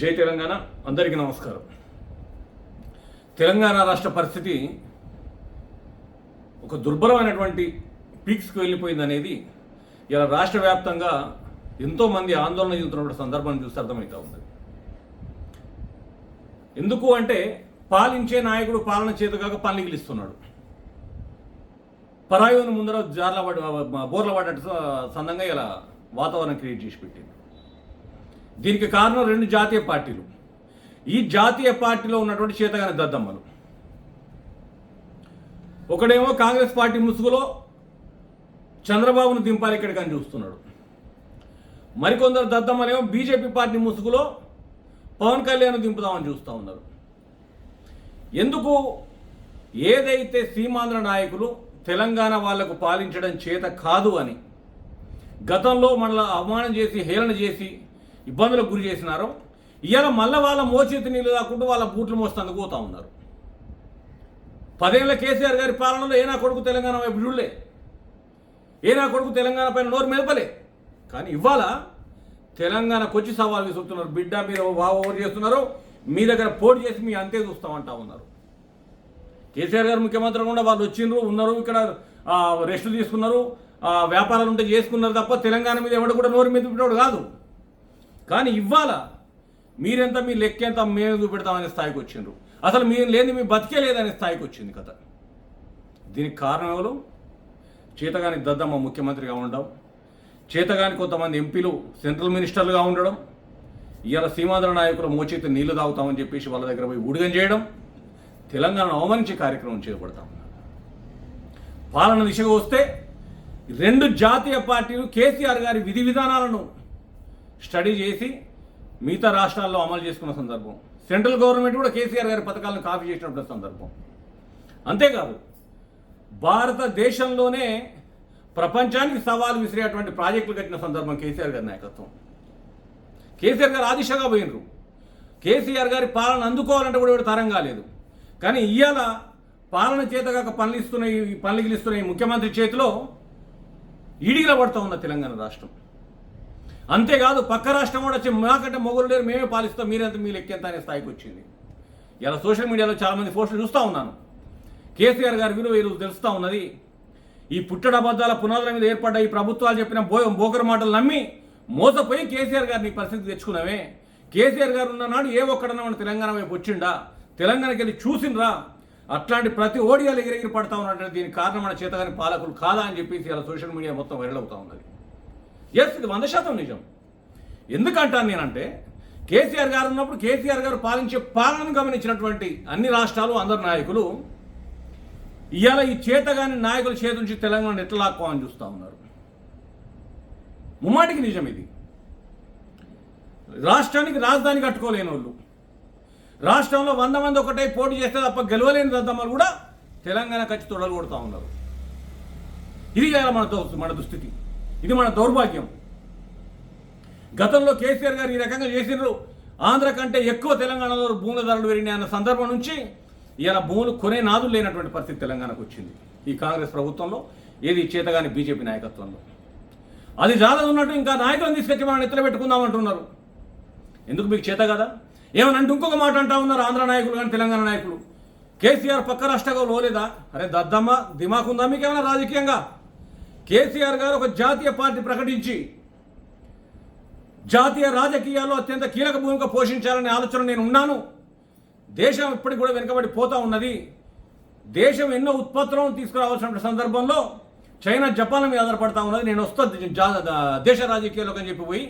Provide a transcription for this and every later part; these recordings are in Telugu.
జై తెలంగాణ. అందరికీ నమస్కారం. తెలంగాణ రాష్ట్ర పరిస్థితి ఒక దుర్భరమైనటువంటి పీక్స్కి వెళ్ళిపోయిందనేది ఇలా రాష్ట్ర వ్యాప్తంగా ఎంతోమంది ఆందోళన చెందుతున్న సందర్భాన్ని చూస్తే అర్థమవుతూ ఉంది. ఎందుకు అంటే పాలించే నాయకుడు పాలన చేతగాక పనికిలిస్తున్నాడు. పరాయుని ముందర బోర్ల పడ్డట్టు సందంగా ఇలా వాతావరణం క్రియేట్ చేసి పెట్టింది. దీనికి కారణం రెండు జాతీయ పార్టీలు. ఈ జాతీయ పార్టీలో ఉన్నటువంటి చేతగాని దద్దమ్మలు. ఒకడేమో కాంగ్రెస్ పార్టీ ముసుగులో చంద్రబాబును దింపాలి ఇక్కడికని చూస్తున్నాడు. మరికొందరు దద్దమ్మలేమో బీజేపీ పార్టీ ముసుగులో పవన్ కళ్యాణ్ దింపుదామని చూస్తూ ఉన్నారు. ఎందుకు? ఏదైతే సీమాంధ్ర నాయకులు తెలంగాణ వాళ్లకు పాలించడం చేత కాదు అని గతంలో మనల్ని అవమానం చేసి హేళన చేసి ఇబ్బందులకు గురి చేసినారో ఇవాళ మళ్ళీ వాళ్ళ మోచేతి నీళ్ళు కాకుండా వాళ్ళ బూట్లు మోస్తూ పోతా ఉన్నారు. 10 ఏళ్ల కేసీఆర్ గారి పాలనలో ఏనా కొడుకు తెలంగాణ వైపు చూడలే, ఏనా కొడుకు తెలంగాణ పైన నోరు మెదపలే. కానీ ఇవాళ తెలంగాణకు వచ్చి సవాల్ విసురుతున్నారు. బిడ్డ మీరు ఓవర్ చేస్తున్నారో మీ దగ్గర పోటీ చేసి మీ అంతే చూస్తామంటా ఉన్నారు. కేసీఆర్ గారు ముఖ్యమంత్రి కూడా వాళ్ళు వచ్చిండ్రు, ఉన్నారు, ఇక్కడ రెస్ట్ తీసుకున్నారు, వ్యాపారాలు ఉంటే చేసుకున్నారు తప్ప తెలంగాణ మీద ఎవడు కూడా నోరు మెదిపేవాడు కాదు. కానీ ఇవాళ మీరెంత, మీ లెక్కెంత మేము చూపెడతామనే స్థాయికి వచ్చిండ్రు. అసలు మీరు లేని మీ బతికే లేదనే స్థాయికి వచ్చింది కథ. దీనికి కారణం ఎవరు? చేతగాని దద్దమ్మ ముఖ్యమంత్రిగా ఉండడం, చేతగాని కొంతమంది ఎంపీలు సెంట్రల్ మినిస్టర్లుగా ఉండడం, ఇవాళ సీమాంధ్ర నాయకులు మోచేతి నీళ్లు తాగుతామని చెప్పేసి వాళ్ళ దగ్గర పోయి ఊడిగం చేయడం, తెలంగాణను అవమానించే కార్యక్రమం చేపడతాం. పాలన దిశగా వస్తే రెండు జాతీయ పార్టీలు కేసీఆర్ గారి విధి విధానాలను స్టడీ చేసి మిగతా రాష్ట్రాల్లో అమలు చేసుకున్న సందర్భం. సెంట్రల్ గవర్నమెంట్ కూడా కేసీఆర్ గారి పథకాలను కాపీ చేసినటువంటి సందర్భం. అంతేకాదు, భారతదేశంలోనే ప్రపంచానికి సవాలు విసిరేటువంటి ప్రాజెక్టులు కట్టిన సందర్భం కేసీఆర్ గారి నాయకత్వం. కేసీఆర్ గారు ఆదిశగా పోయినరు. కేసీఆర్ గారి పాలన అందుకోవాలంటే కూడా ఎవరు తరం కాలేదు. కానీ ఇవాళ పాలన చేతగాక పనులు గిలిస్తున్నాయి ముఖ్యమంత్రి చేతిలో ఈడిగిల పడుతూ ఉన్న తెలంగాణ రాష్ట్రం. అంతేకాదు, పక్క రాష్ట్రం కూడా వచ్చి మాకంటే మొగులు లేరు, మేమే పాలిస్తాం, మీరెంత మీ లెక్కెంత అనే స్థాయికి వచ్చింది. ఇలా సోషల్ మీడియాలో చాలామంది పోస్టులు చూస్తూ ఉన్నాను. కేసీఆర్ గారి విలువ ఈరోజు తెలుస్తూ ఉన్నది. ఈ పుట్టడబద్దాల పునాదుల మీద ఏర్పడ్డ ఈ ప్రభుత్వాలు చెప్పిన బోకర మాటలు నమ్మి మోసపోయి కేసీఆర్ గారిని పరిస్థితి తెచ్చుకున్నామే. కేసీఆర్ గారు ఉన్ననాడు ఏ ఒక్కడన్నా మన తెలంగాణ వైపు వచ్చిండా, తెలంగాణకి వెళ్ళి చూసిండ్రా? అట్లాంటి ప్రతి ఓడియాలు ఎగిరెగిరి పడతా ఉన్నట్టు దీనికి కారణం మన చేతగాని పాలకులు కాదా అని చెప్పేసి ఇలా సోషల్ మీడియా మొత్తం వైరల్ అవుతూ ఉన్నది. ఎస్, ఇది 100% నిజం. ఎందుకంటాను నేనంటే, కేసీఆర్ గారు ఉన్నప్పుడు కేసీఆర్ గారు పాలించే పాలనను గమనించినటువంటి అన్ని రాష్ట్రాలు, అందరు నాయకులు ఇవాళ ఈ చేతగాని నాయకుల చేతి నుంచి తెలంగాణ ఎట్లా లాక్కోవాలని చూస్తూ ఉన్నారు. ముమ్మాటికి నిజం ఇది. రాష్ట్రానికి రాజధాని కట్టుకోలేని వాళ్ళు, రాష్ట్రంలో 100 మంది ఒకటే పోటీ చేస్తే తప్ప గెలవలేని దద్దమ్మలు కూడా తెలంగాణ ఖర్చు తొడలు కొడుతూ ఉన్నారు. ఇది ఇవాళ మన దుస్థితి, ఇది మన దౌర్భాగ్యం. గతంలో కేసీఆర్ గారు ఈ రకంగా చేసినారు. ఆంధ్ర కంటే ఎక్కువ తెలంగాణలో భూముల ధరలు పెరిగినాయి అన్న సందర్భం నుంచి ఇలా భూములు కొనే నాదులు లేనటువంటి పరిస్థితి తెలంగాణకు వచ్చింది ఈ కాంగ్రెస్ ప్రభుత్వంలో, ఏది చేతగాని బీజేపీ నాయకత్వంలో. అది జాలదున్నట్టు ఇంకా నాయకులను తీసుకొచ్చి మనం ఎత్తున పెట్టుకుందామంటున్నారు. ఎందుకు మీకు చేత కదా? ఏమనంటే ఇంకొక మాట అంటా ఉన్నారు ఆంధ్ర నాయకులు కానీ తెలంగాణ నాయకులు. కేసీఆర్ పక్క రాష్ట్రంగా లోలేదా? అరే దద్దమ్మ, దిమాకుందా మీకేమైనా రాజకీయంగా? కేసీఆర్ గారు ఒక జాతీయ పార్టీ ప్రకటించి జాతీయ రాజకీయాల్లో అత్యంత కీలక భూమిక పోషించాలనే ఆలోచన నేను ఉన్నాను. దేశం ఇప్పటికి కూడా వెనుకబడి పోతా ఉన్నది. దేశం ఎన్నో ఉత్పత్తులను తీసుకురావాల్సిన సందర్భంలో చైనా, జపాన్ మీద ఆధారపడతా ఉన్నది. నేను దేశ రాజకీయాల్లోకి అని చెప్పి పోయి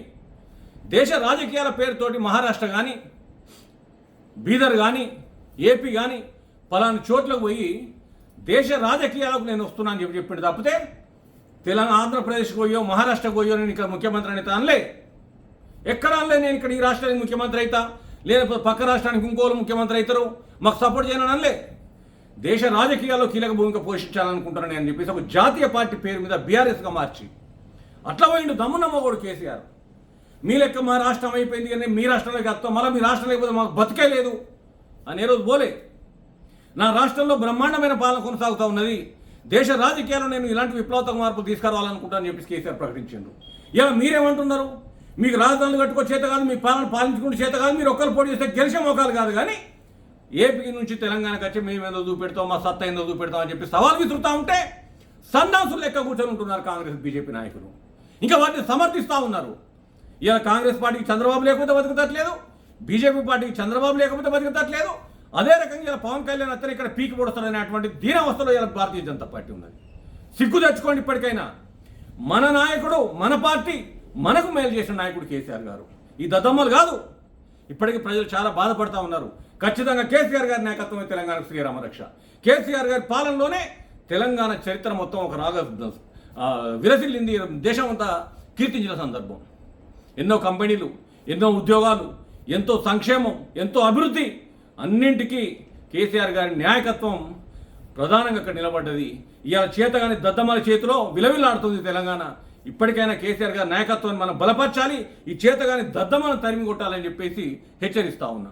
దేశ రాజకీయాల పేరుతోటి మహారాష్ట్ర కానీ, బీదర్ కానీ, ఏపీ కానీ పలానా చోట్లకు పోయి దేశ రాజకీయాలకు నేను వస్తున్నా అని చెప్పింది తప్పితే తెలంగాణ, ఆంధ్రప్రదేశ్కి పోయో మహారాష్ట్రకు పోయో నేను ఇక్కడ ముఖ్యమంత్రి అయితే అనలే. ఎక్కడ అనలే. నేను ఇక్కడ ఈ రాష్ట్రానికి ముఖ్యమంత్రి అవుతా, లేకపోతే పక్క రాష్ట్రానికి ఇంకోళ్ళు ముఖ్యమంత్రి అవుతారు, మాకు సపోర్ట్ చేయనని అనలే. దేశ రాజకీయాల్లో కీలక భూమిక పోషించాలనుకుంటున్నాను అని చెప్పేసి ఒక జాతీయ పార్టీ పేరు మీద బీఆర్ఎస్గా మార్చి అట్లా పోయిండు దమ్మునమ్మగోడు కేసీఆర్. మీ లెక్క మా రాష్ట్రం అయిపోయింది కానీ మీ రాష్ట్రంలోకి వస్తాం, మళ్ళీ మీ రాష్ట్రం లేకపోతే మాకు బతికే లేదు అని రోజు పోలే. నా రాష్ట్రంలో బ్రహ్మాండమైన పాలన కొనసాగుతూ ఉన్నది, దేశ రాజకీయాల్లో నేను ఇలాంటి విప్లవాత్మక మార్పులు తీసుకురావాలనుకుంటానని చెప్పి కేసీఆర్ ప్రకటించారు. ఇలా మీరేమంటున్నారు? మీకు రాజధానులు కట్టుకో చేత కాదు, మీ పాలన పాలించుకుంటే చేత కాదు, మీరు ఒక్కరు పోటీ చేస్తే గెలిచే మోకాలు కాదు. కానీ ఏపీ నుంచి తెలంగాణకు వచ్చి మేమేందో చూపెడతాం, మా సత్తా ఏందో చూపెడతాం అని చెప్పి సవాల్ విసురుతూ ఉంటే సన్నాసులు లెక్క కూర్చొని ఉంటున్నారు కాంగ్రెస్ బీజేపీ నాయకులు. ఇంకా వాటిని సమర్థిస్తూ ఉన్నారు. ఇలా కాంగ్రెస్ పార్టీకి చంద్రబాబు లేకపోతే బతుకుతట్లేదు, బీజేపీ పార్టీకి చంద్రబాబు లేకపోతే బతుకుతట్లేదు. అదే రకంగా ఇలా పవన్ కళ్యాణ్ అతను ఇక్కడ పీకి పొడుస్తారనేటువంటి దీనావస్థలో ఇలా భారతీయ జనతా పార్టీ ఉన్నది. సిగ్గు తెచ్చుకోండి ఇప్పటికైనా. మన నాయకుడు, మన పార్టీ, మనకు మేలు చేసిన నాయకుడు కేసీఆర్ గారు. ఈ దద్దమ్మలు కాదు. ఇప్పటికీ ప్రజలు చాలా బాధపడతా ఉన్నారు. ఖచ్చితంగా కేసీఆర్ గారి నాయకత్వమే తెలంగాణకు శ్రీరామరక్ష. కేసీఆర్ గారి పాలనలోనే తెలంగాణ చరిత్ర మొత్తం ఒక విరసిల్లింది, దేశం అంతా కీర్తించిన సందర్భం. ఎన్నో కంపెనీలు, ఎన్నో ఉద్యోగాలు, ఎంతో సంక్షేమం, ఎంతో అభివృద్ధి, అన్నింటికీ కేసీఆర్ గారి నాయకత్వం ప్రధానంగా అక్కడ నిలబడ్డది. ఇవాళ చేతగాని దద్దమ్మల చేతిలో విలవిల్లాడుతుంది తెలంగాణ. ఇప్పటికైనా కేసీఆర్ గారి నాయకత్వాన్ని మనం బలపరచాలి, ఈ చేతగాని దద్దమ్మను తరిమి కొట్టాలని చెప్పేసి హెచ్చరిస్తా ఉన్నా.